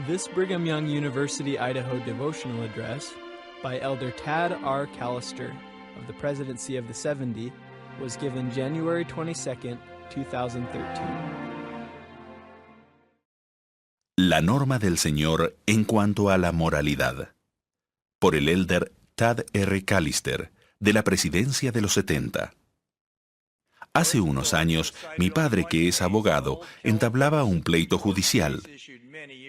This Brigham Young University, Idaho devotional address by Elder Tad R. Callister of the Presidency of the 70 was given January 22, 2013. La norma del Señor en cuanto a la moralidad. Por el Elder Tad R. Callister, de la Presidencia de los 70. Hace unos años, mi padre, que es abogado, entablaba un pleito judicial.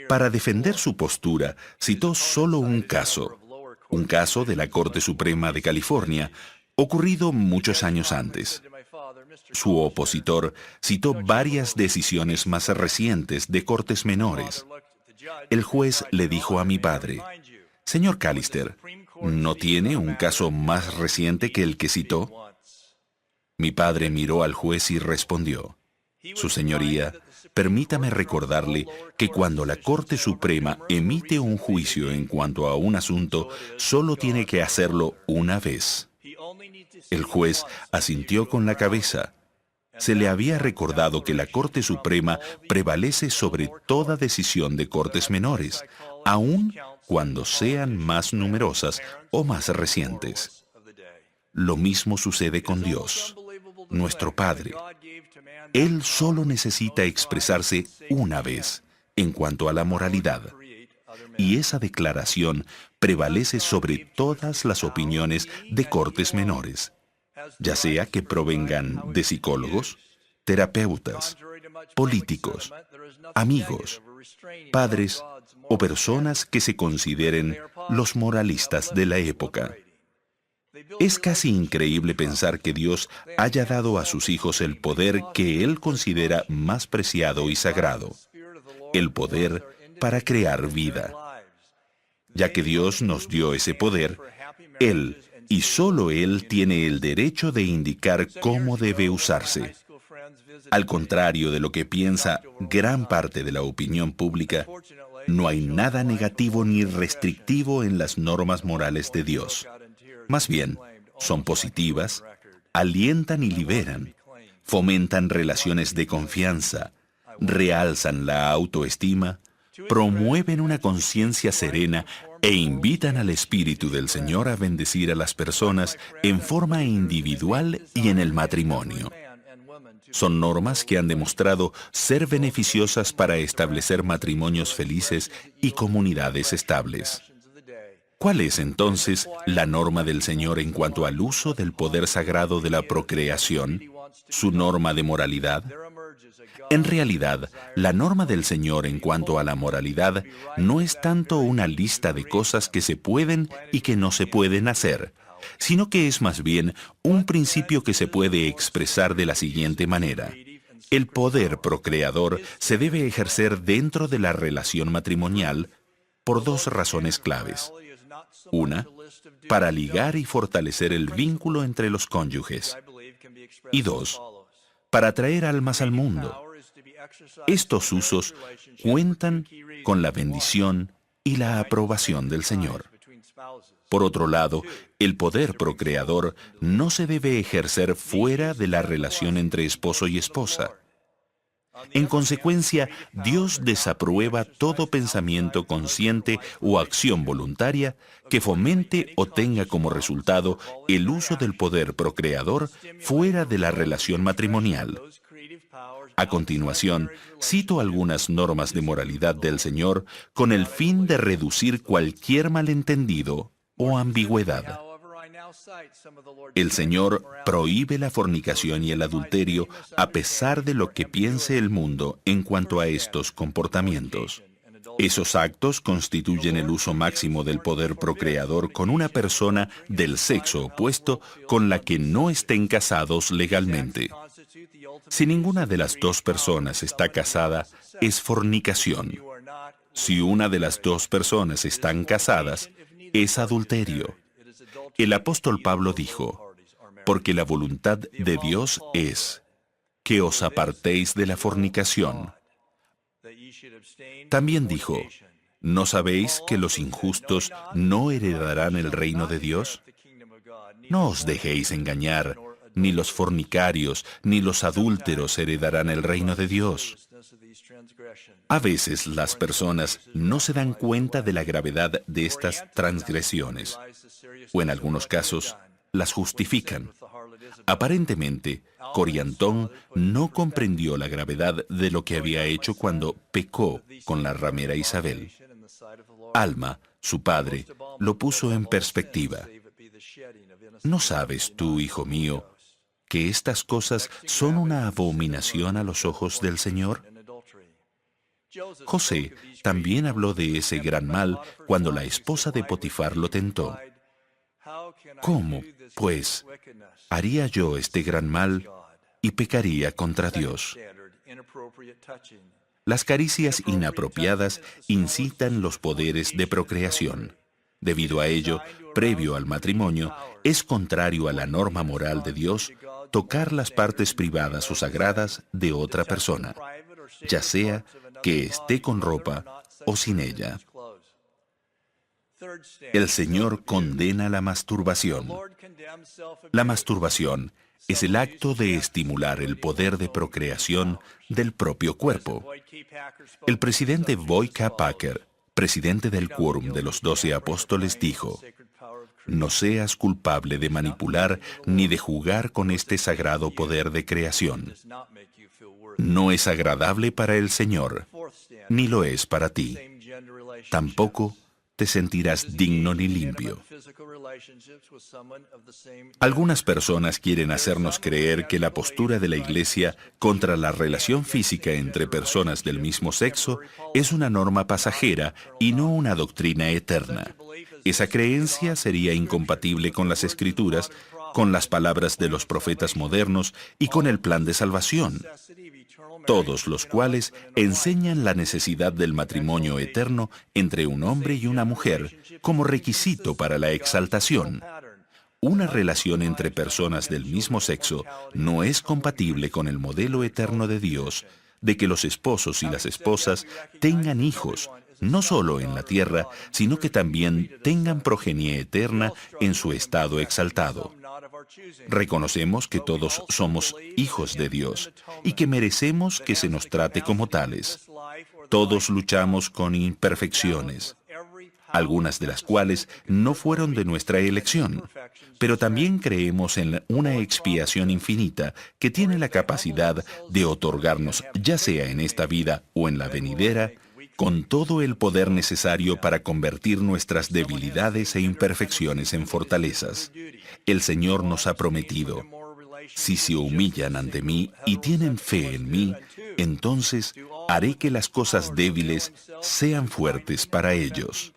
Para defender su postura, citó solo un caso de la Corte Suprema de California, ocurrido muchos años antes. Su opositor citó varias decisiones más recientes de cortes menores. El juez le dijo a mi padre: «Señor Callister, ¿no tiene un caso más reciente que el que citó?» Mi padre miró al juez y respondió: «Su señoría, permítame recordarle que cuando la Corte Suprema emite un juicio en cuanto a un asunto, solo tiene que hacerlo una vez». El juez asintió con la cabeza. Se le había recordado que la Corte Suprema prevalece sobre toda decisión de cortes menores, aun cuando sean más numerosas o más recientes. Lo mismo sucede con Dios, nuestro Padre. Él solo necesita expresarse una vez en cuanto a la moralidad, y esa declaración prevalece sobre todas las opiniones de cortes menores, ya sea que provengan de psicólogos, terapeutas, políticos, amigos, padres o personas que se consideren los moralistas de la época. Es casi increíble pensar que Dios haya dado a sus hijos el poder que Él considera más preciado y sagrado, el poder para crear vida. Ya que Dios nos dio ese poder, Él y solo Él tiene el derecho de indicar cómo debe usarse. Al contrario de lo que piensa gran parte de la opinión pública, no hay nada negativo ni restrictivo en las normas morales de Dios. Más bien, son positivas, alientan y liberan, fomentan relaciones de confianza, realzan la autoestima, promueven una conciencia serena e invitan al Espíritu del Señor a bendecir a las personas en forma individual y en el matrimonio. Son normas que han demostrado ser beneficiosas para establecer matrimonios felices y comunidades estables. ¿Cuál es entonces la norma del Señor en cuanto al uso del poder sagrado de la procreación, su norma de moralidad? En realidad, la norma del Señor en cuanto a la moralidad no es tanto una lista de cosas que se pueden y que no se pueden hacer, sino que es más bien un principio que se puede expresar de la siguiente manera. El poder procreador se debe ejercer dentro de la relación matrimonial por dos razones claves. Una, para ligar y fortalecer el vínculo entre los cónyuges. Y dos, para traer almas al mundo. Estos usos cuentan con la bendición y la aprobación del Señor. Por otro lado, el poder procreador no se debe ejercer fuera de la relación entre esposo y esposa. En consecuencia, Dios desaprueba todo pensamiento consciente o acción voluntaria que fomente o tenga como resultado el uso del poder procreador fuera de la relación matrimonial. A continuación, cito algunas normas de moralidad del Señor con el fin de reducir cualquier malentendido o ambigüedad. El Señor prohíbe la fornicación y el adulterio a pesar de lo que piense el mundo en cuanto a estos comportamientos. Esos actos constituyen el uso máximo del poder procreador con una persona del sexo opuesto con la que no estén casados legalmente. Si ninguna de las dos personas está casada, es fornicación. Si una de las dos personas están casadas, es adulterio. El apóstol Pablo dijo: «Porque la voluntad de Dios es que os apartéis de la fornicación». También dijo: ¿no sabéis que los injustos no heredarán el reino de Dios? No os dejéis engañar, ni los fornicarios, ni los adúlteros heredarán el reino de Dios. A veces las personas no se dan cuenta de la gravedad de estas transgresiones, o en algunos casos las justifican. Aparentemente, Coriantón no comprendió la gravedad de lo que había hecho cuando pecó con la ramera Isabel. Alma, su padre, lo puso en perspectiva. ¿No sabes tú, hijo mío, que estas cosas son una abominación a los ojos del Señor? José también habló de ese gran mal cuando la esposa de Potifar lo tentó. ¿Cómo, pues, haría yo este gran mal y pecaría contra Dios? Las caricias inapropiadas incitan los poderes de procreación. Debido a ello, previo al matrimonio, es contrario a la norma moral de Dios tocar las partes privadas o sagradas de otra persona, ya sea que esté con ropa o sin ella. El Señor condena la masturbación. La masturbación es el acto de estimular el poder de procreación del propio cuerpo. El presidente Boyd K. Packer, presidente del Quórum de los 12 Apóstoles, dijo: «No seas culpable de manipular ni de jugar con este sagrado poder de creación. No es agradable para el Señor, ni lo es para ti. Tampoco te sentirás digno ni limpio». Algunas personas quieren hacernos creer que la postura de la Iglesia contra la relación física entre personas del mismo sexo es una norma pasajera y no una doctrina eterna. Esa creencia sería incompatible con las Escrituras, con las palabras de los profetas modernos y con el plan de salvación, todos los cuales enseñan la necesidad del matrimonio eterno entre un hombre y una mujer como requisito para la exaltación. Una relación entre personas del mismo sexo no es compatible con el modelo eterno de Dios de que los esposos y las esposas tengan hijos, no solo en la tierra, sino que también tengan progenie eterna en su estado exaltado. Reconocemos que todos somos hijos de Dios y que merecemos que se nos trate como tales. Todos luchamos con imperfecciones, algunas de las cuales no fueron de nuestra elección, pero también creemos en una expiación infinita que tiene la capacidad de otorgarnos, ya sea en esta vida o en la venidera, con todo el poder necesario para convertir nuestras debilidades e imperfecciones en fortalezas. El Señor nos ha prometido: si se humillan ante mí y tienen fe en mí, entonces haré que las cosas débiles sean fuertes para ellos.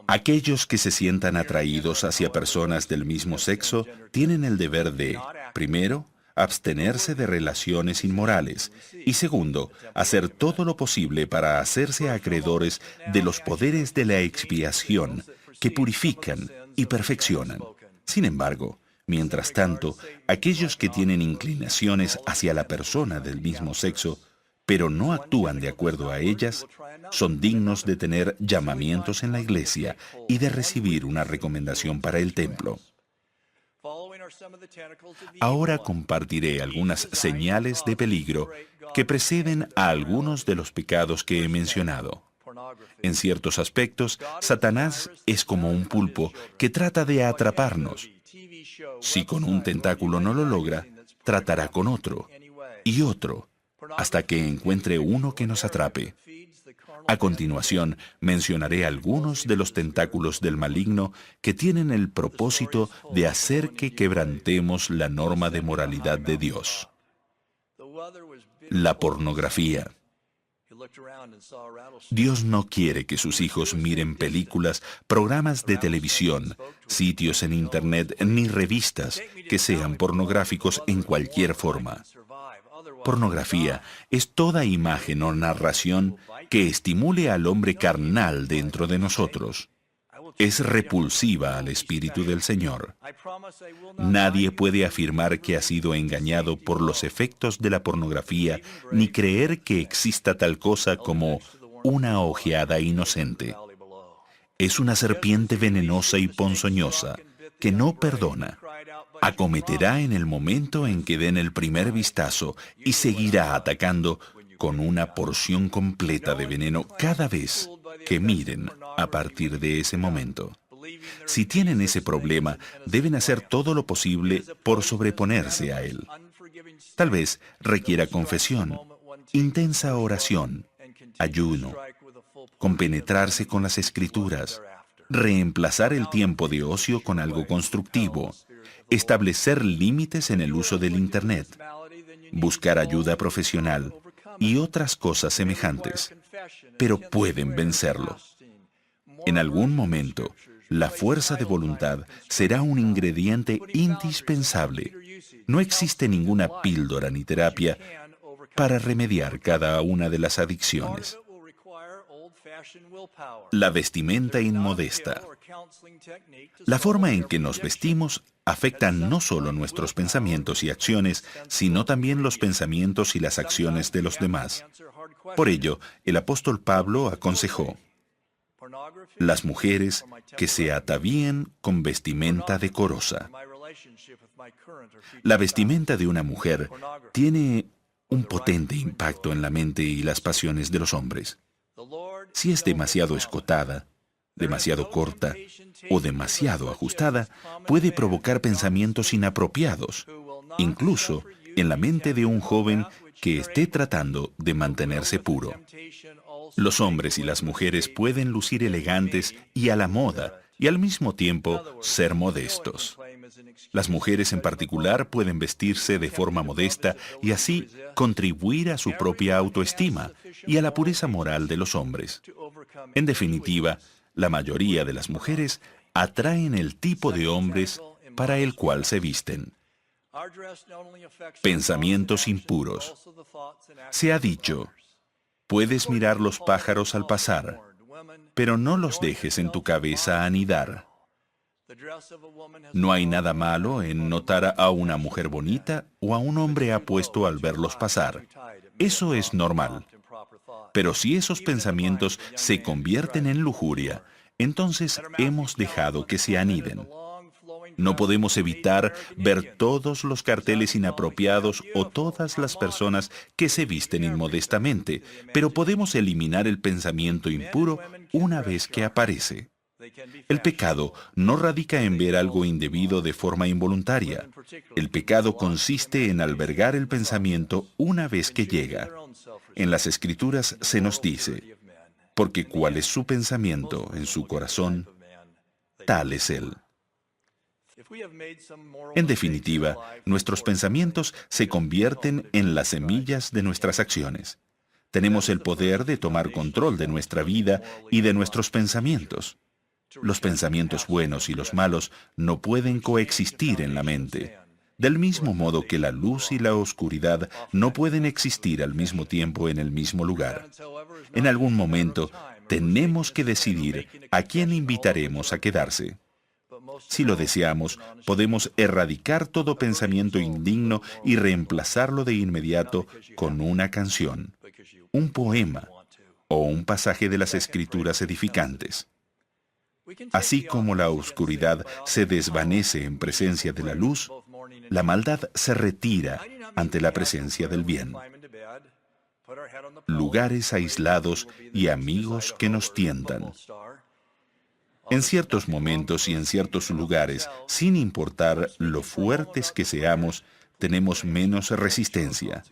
Aquellos que se sientan atraídos hacia personas del mismo sexo tienen el deber de, primero, abstenerse de relaciones inmorales y segundo, hacer todo lo posible para hacerse acreedores de los poderes de la expiación que purifican y perfeccionan. Sin embargo, mientras tanto, aquellos que tienen inclinaciones hacia la persona del mismo sexo, pero no actúan de acuerdo a ellas, son dignos de tener llamamientos en la iglesia y de recibir una recomendación para el templo. Ahora compartiré algunas señales de peligro que preceden a algunos de los pecados que he mencionado. En ciertos aspectos, Satanás es como un pulpo que trata de atraparnos. Si con un tentáculo no lo logra, tratará con otro y otro, hasta que encuentre uno que nos atrape. A continuación, mencionaré algunos de los tentáculos del maligno que tienen el propósito de hacer que quebrantemos la norma de moralidad de Dios. La pornografía. Dios no quiere que sus hijos miren películas, programas de televisión, sitios en Internet, ni revistas que sean pornográficos en cualquier forma. Pornografía es toda imagen o narración que estimule al hombre carnal dentro de nosotros. Es repulsiva al Espíritu del Señor. Nadie puede afirmar que ha sido engañado por los efectos de la pornografía ni creer que exista tal cosa como una ojeada inocente. Es una serpiente venenosa y ponzoñosa que no perdona. Acometerá en el momento en que den el primer vistazo y seguirá atacando con una porción completa de veneno cada vez que miren a partir de ese momento. Si tienen ese problema, deben hacer todo lo posible por sobreponerse a él. Tal vez requiera confesión, intensa oración, ayuno, compenetrarse con las Escrituras, reemplazar el tiempo de ocio con algo constructivo, establecer límites en el uso del Internet, buscar ayuda profesional y otras cosas semejantes. Pero pueden vencerlo. En algún momento, la fuerza de voluntad será un ingrediente indispensable. No existe ninguna píldora ni terapia para remediar cada una de las adicciones. La vestimenta inmodesta. La forma en que nos vestimos afecta no solo nuestros pensamientos y acciones, sino también los pensamientos y las acciones de los demás. Por ello, el apóstol Pablo aconsejó: las mujeres que se atavíen con vestimenta decorosa. La vestimenta de una mujer tiene un potente impacto en la mente y las pasiones de los hombres. Si es demasiado escotada, demasiado corta o demasiado ajustada, puede provocar pensamientos inapropiados, incluso en la mente de un joven que esté tratando de mantenerse puro. Los hombres y las mujeres pueden lucir elegantes y a la moda, y al mismo tiempo ser modestos. Las mujeres en particular pueden vestirse de forma modesta y así contribuir a su propia autoestima y a la pureza moral de los hombres. En definitiva, la mayoría de las mujeres atraen el tipo de hombres para el cual se visten. Pensamientos impuros. Se ha dicho: puedes mirar los pájaros al pasar, pero no los dejes en tu cabeza anidar. No hay nada malo en notar a una mujer bonita o a un hombre apuesto al verlos pasar. Eso es normal. Pero si esos pensamientos se convierten en lujuria, entonces hemos dejado que se aniden. No podemos evitar ver todos los carteles inapropiados o todas las personas que se visten inmodestamente, pero podemos eliminar el pensamiento impuro una vez que aparece. El pecado no radica en ver algo indebido de forma involuntaria. El pecado consiste en albergar el pensamiento una vez que llega. En las Escrituras se nos dice: porque cuál es su pensamiento en su corazón, tal es él. En definitiva, nuestros pensamientos se convierten en las semillas de nuestras acciones. Tenemos el poder de tomar control de nuestra vida y de nuestros pensamientos. Los pensamientos buenos y los malos no pueden coexistir en la mente. Del mismo modo que la luz y la oscuridad no pueden existir al mismo tiempo en el mismo lugar. En algún momento, tenemos que decidir a quién invitaremos a quedarse. Si lo deseamos, podemos erradicar todo pensamiento indigno y reemplazarlo de inmediato con una canción, un poema o un pasaje de las Escrituras edificantes. Así como la oscuridad se desvanece en presencia de la luz, la maldad se retira ante la presencia del bien. Lugares aislados y amigos que nos tientan. En ciertos momentos y en ciertos lugares, sin importar lo fuertes que seamos, tenemos menos resistencia.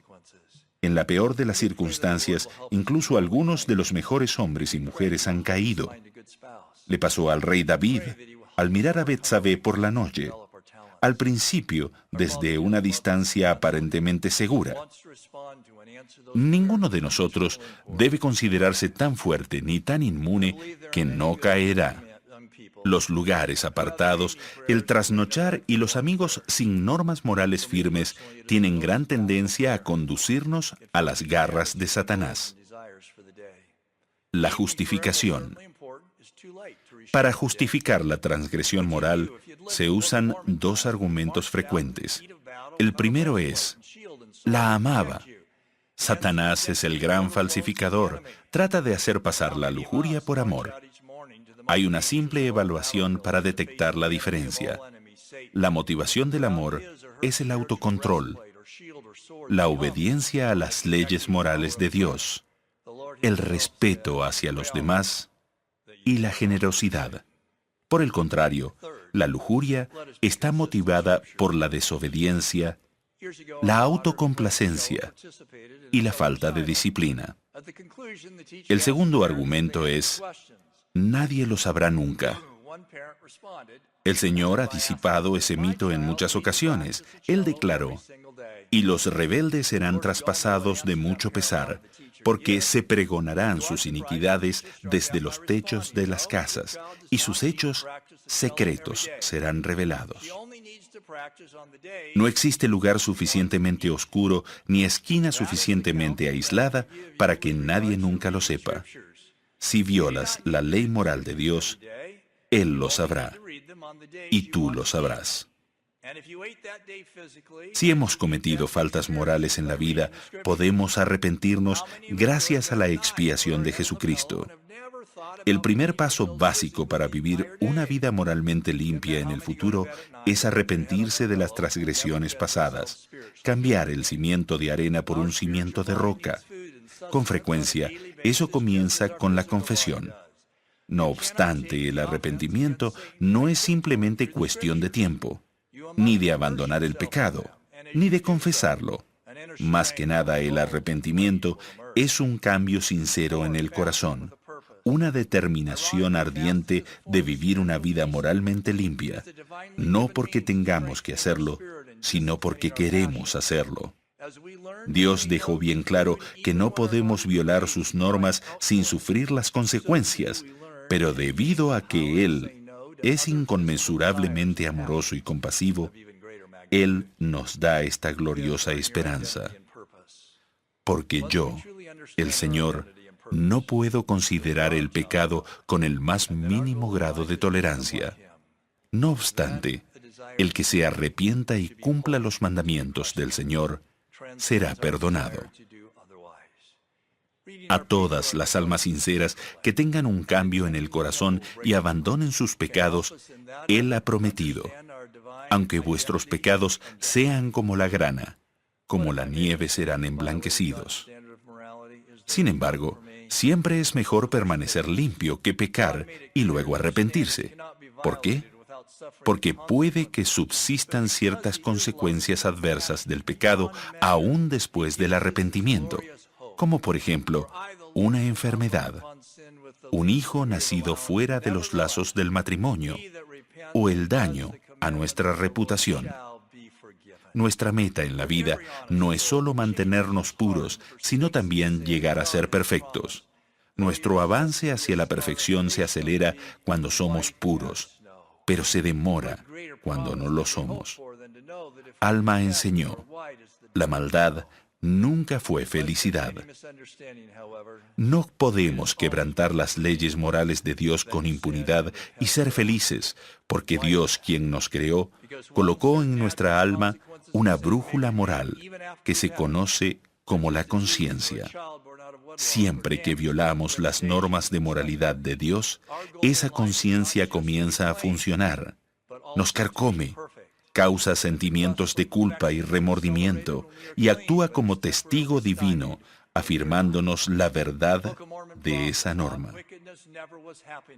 En la peor de las circunstancias, incluso algunos de los mejores hombres y mujeres han caído. Le pasó al rey David al mirar a Betsabé por la noche. Al principio, desde una distancia aparentemente segura. Ninguno de nosotros debe considerarse tan fuerte ni tan inmune que no caerá. Los lugares apartados, el trasnochar y los amigos sin normas morales firmes tienen gran tendencia a conducirnos a las garras de Satanás. La justificación. Para justificar la transgresión moral, se usan dos argumentos frecuentes. El primero es: la amaba. Satanás es el gran falsificador. Trata de hacer pasar la lujuria por amor. Hay una simple evaluación para detectar la diferencia. La motivación del amor es el autocontrol. la obediencia a las leyes morales de Dios, el respeto hacia los demás y la generosidad. Por el contrario, la lujuria está motivada por la desobediencia, la autocomplacencia y la falta de disciplina. El segundo argumento es: nadie lo sabrá nunca. El Señor ha disipado ese mito en muchas ocasiones. Él declaró: y los rebeldes serán traspasados de mucho pesar, porque se pregonarán sus iniquidades desde los techos de las casas, y sus hechos secretos serán revelados. No existe lugar suficientemente oscuro ni esquina suficientemente aislada para que nadie nunca lo sepa. Si violas la ley moral de Dios, Él lo sabrá, y tú lo sabrás. Si hemos cometido faltas morales en la vida, podemos arrepentirnos gracias a la expiación de Jesucristo. El primer paso básico para vivir una vida moralmente limpia en el futuro es arrepentirse de las transgresiones pasadas, cambiar el cimiento de arena por un cimiento de roca. Con frecuencia, eso comienza con la confesión. No obstante, el arrepentimiento no es simplemente cuestión de tiempo, ni de abandonar el pecado, ni de confesarlo. Más que nada, el arrepentimiento es un cambio sincero en el corazón, una determinación ardiente de vivir una vida moralmente limpia, no porque tengamos que hacerlo, sino porque queremos hacerlo. Dios dejó bien claro que no podemos violar sus normas sin sufrir las consecuencias, pero debido a que Él es inconmensurablemente amoroso y compasivo, Él nos da esta gloriosa esperanza. Porque yo, el Señor, no puedo considerar el pecado con el más mínimo grado de tolerancia. No obstante, el que se arrepienta y cumpla los mandamientos del Señor será perdonado. A todas las almas sinceras que tengan un cambio en el corazón y abandonen sus pecados, Él ha prometido: aunque vuestros pecados sean como la grana, como la nieve serán emblanquecidos. Sin embargo, siempre es mejor permanecer limpio que pecar y luego arrepentirse. ¿Por qué? Porque puede que subsistan ciertas consecuencias adversas del pecado aún después del arrepentimiento, como por ejemplo, una enfermedad, un hijo nacido fuera de los lazos del matrimonio, o el daño a nuestra reputación. Nuestra meta en la vida no es solo mantenernos puros, sino también llegar a ser perfectos. Nuestro avance hacia la perfección se acelera cuando somos puros, pero se demora cuando no lo somos. Alma enseñó: la maldad nunca fue felicidad. No podemos quebrantar las leyes morales de Dios con impunidad y ser felices, porque Dios, quien nos creó, colocó en nuestra alma una brújula moral que se conoce como la conciencia. Siempre que violamos las normas de moralidad de Dios, esa conciencia comienza a funcionar, nos carcome, causa sentimientos de culpa y remordimiento y actúa como testigo divino, afirmándonos la verdad de esa norma.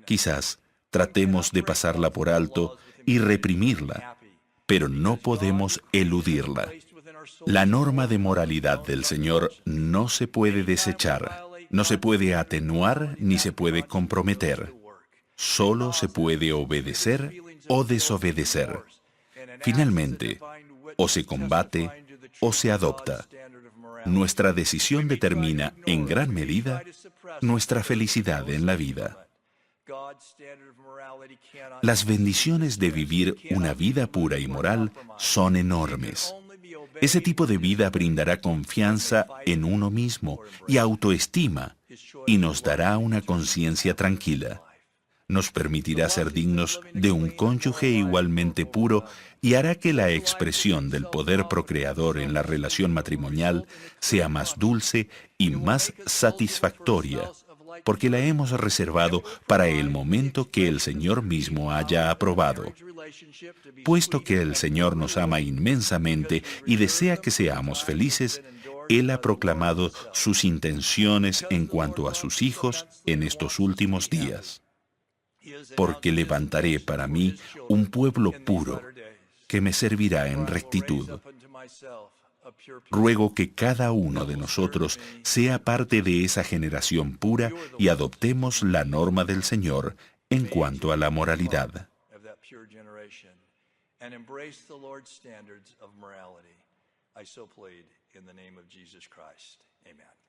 Quizás tratemos de pasarla por alto y reprimirla, pero no podemos eludirla. La norma de moralidad del Señor no se puede desechar, no se puede atenuar ni se puede comprometer. Solo se puede obedecer o desobedecer. Finalmente, o se combate o se adopta. Nuestra decisión determina, en gran medida, nuestra felicidad en la vida. Las bendiciones de vivir una vida pura y moral son enormes. Ese tipo de vida brindará confianza en uno mismo y autoestima, y nos dará una conciencia tranquila. Nos permitirá ser dignos de un cónyuge igualmente puro y hará que la expresión del poder procreador en la relación matrimonial sea más dulce y más satisfactoria, porque la hemos reservado para el momento que el Señor mismo haya aprobado. Puesto que el Señor nos ama inmensamente y desea que seamos felices, Él ha proclamado sus intenciones en cuanto a sus hijos en estos últimos días. Porque levantaré para mí un pueblo puro, que me servirá en rectitud. Ruego que cada uno de nosotros sea parte de esa generación pura y adoptemos la norma del Señor en cuanto a la moralidad. And embrace the Lord's standards of morality. I so plead in the name of Jesus Christ. Amen.